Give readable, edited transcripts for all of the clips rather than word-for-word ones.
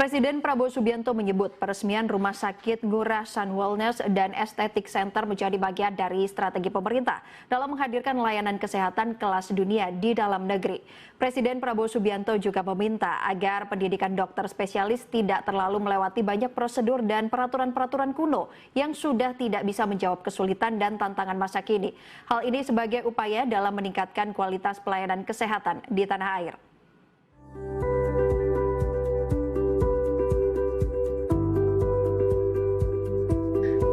Presiden Prabowo Subianto menyebut peresmian Rumah Sakit Ngurah Sun Wellness dan Aesthetic Center menjadi bagian dari strategi pemerintah dalam menghadirkan layanan kesehatan kelas dunia di dalam negeri. Presiden Prabowo Subianto juga meminta agar pendidikan dokter spesialis tidak terlalu melewati banyak prosedur dan peraturan-peraturan kuno yang sudah tidak bisa menjawab kesulitan dan tantangan masa kini. Hal ini sebagai upaya dalam meningkatkan kualitas pelayanan kesehatan di tanah air.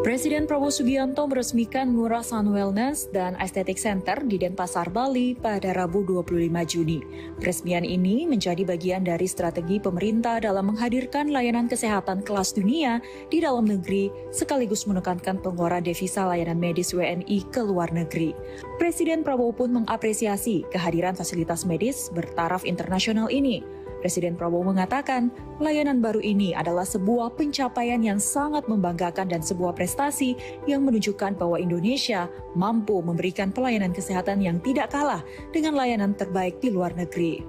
Presiden Prabowo Subianto meresmikan Ngurah Sun Wellness dan Aesthetic Center di Denpasar, Bali pada Rabu 25 Juni. Peresmian ini menjadi bagian dari strategi pemerintah dalam menghadirkan layanan kesehatan kelas dunia di dalam negeri sekaligus menekankan pengeluaran devisa layanan medis WNI ke luar negeri. Presiden Prabowo pun mengapresiasi kehadiran fasilitas medis bertaraf internasional ini. Presiden Prabowo mengatakan, layanan baru ini adalah sebuah pencapaian yang sangat membanggakan dan sebuah prestasi yang menunjukkan bahwa Indonesia mampu memberikan pelayanan kesehatan yang tidak kalah dengan layanan terbaik di luar negeri.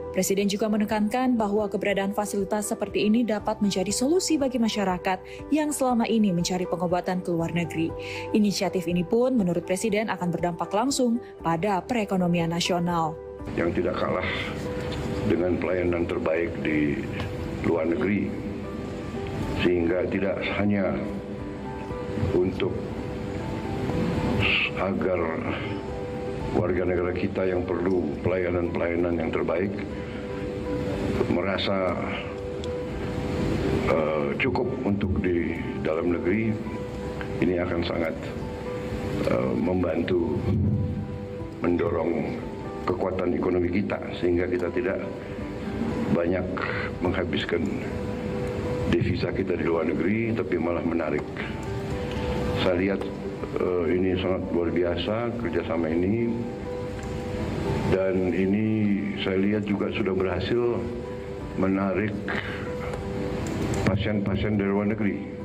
Presiden juga menekankan bahwa keberadaan fasilitas seperti ini dapat menjadi solusi bagi masyarakat yang selama ini mencari pengobatan ke luar negeri. Inisiatif ini pun menurut Presiden akan berdampak langsung pada perekonomian nasional. Yang tidak kalah dengan pelayanan terbaik di luar negeri, sehingga tidak hanya untuk agar warga negara kita yang perlu pelayanan-pelayanan yang terbaik merasa cukup untuk di dalam negeri, ini akan sangat membantu mendorong kekuatan ekonomi kita, sehingga kita tidak banyak menghabiskan devisa kita di luar negeri, tapi malah menarik. Saya lihat ini sangat luar biasa kerjasama ini, dan ini saya lihat juga sudah berhasil menarik pasien-pasien dari luar negeri.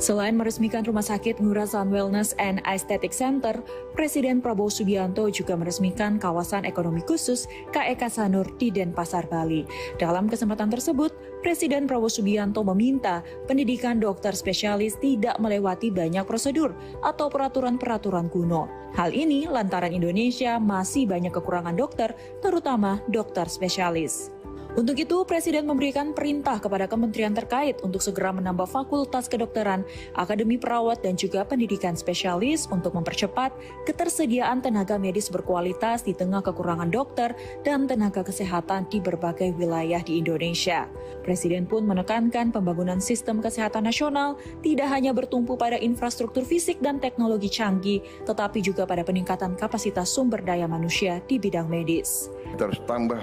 Selain meresmikan Rumah Sakit Ngurah Sun Wellness and Aesthetic Center, Presiden Prabowo Subianto juga meresmikan kawasan ekonomi khusus KEK Sanur di Denpasar, Bali. Dalam kesempatan tersebut, Presiden Prabowo Subianto meminta pendidikan dokter spesialis tidak melewati banyak prosedur atau peraturan-peraturan kuno. Hal ini lantaran Indonesia masih banyak kekurangan dokter, terutama dokter spesialis. Untuk itu, Presiden memberikan perintah kepada kementerian terkait untuk segera menambah fakultas kedokteran, akademi perawat, dan juga pendidikan spesialis untuk mempercepat ketersediaan tenaga medis berkualitas di tengah kekurangan dokter dan tenaga kesehatan di berbagai wilayah di Indonesia. Presiden pun menekankan pembangunan sistem kesehatan nasional tidak hanya bertumpu pada infrastruktur fisik dan teknologi canggih, tetapi juga pada peningkatan kapasitas sumber daya manusia di bidang medis. Kita harus tambah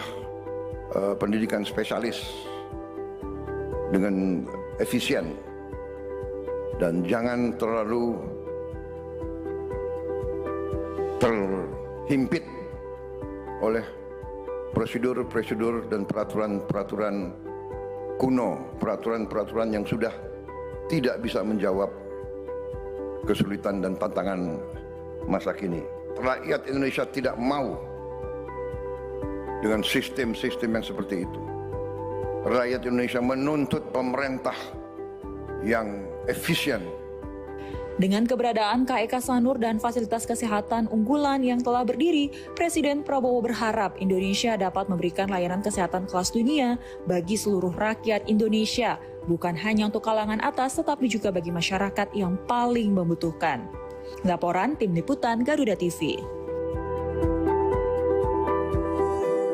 pendidikan spesialis dengan efisien, dan jangan terlalu terhimpit oleh prosedur-prosedur dan peraturan-peraturan kuno, peraturan-peraturan yang sudah tidak bisa menjawab kesulitan dan tantangan masa kini. Rakyat Indonesia tidak mau dengan sistem-sistem yang seperti itu. Rakyat Indonesia menuntut pemerintah yang efisien. Dengan keberadaan KEK Sanur dan fasilitas kesehatan unggulan yang telah berdiri, Presiden Prabowo berharap Indonesia dapat memberikan layanan kesehatan kelas dunia bagi seluruh rakyat Indonesia, bukan hanya untuk kalangan atas, tetapi juga bagi masyarakat yang paling membutuhkan. Laporan Tim Liputan Garuda TV.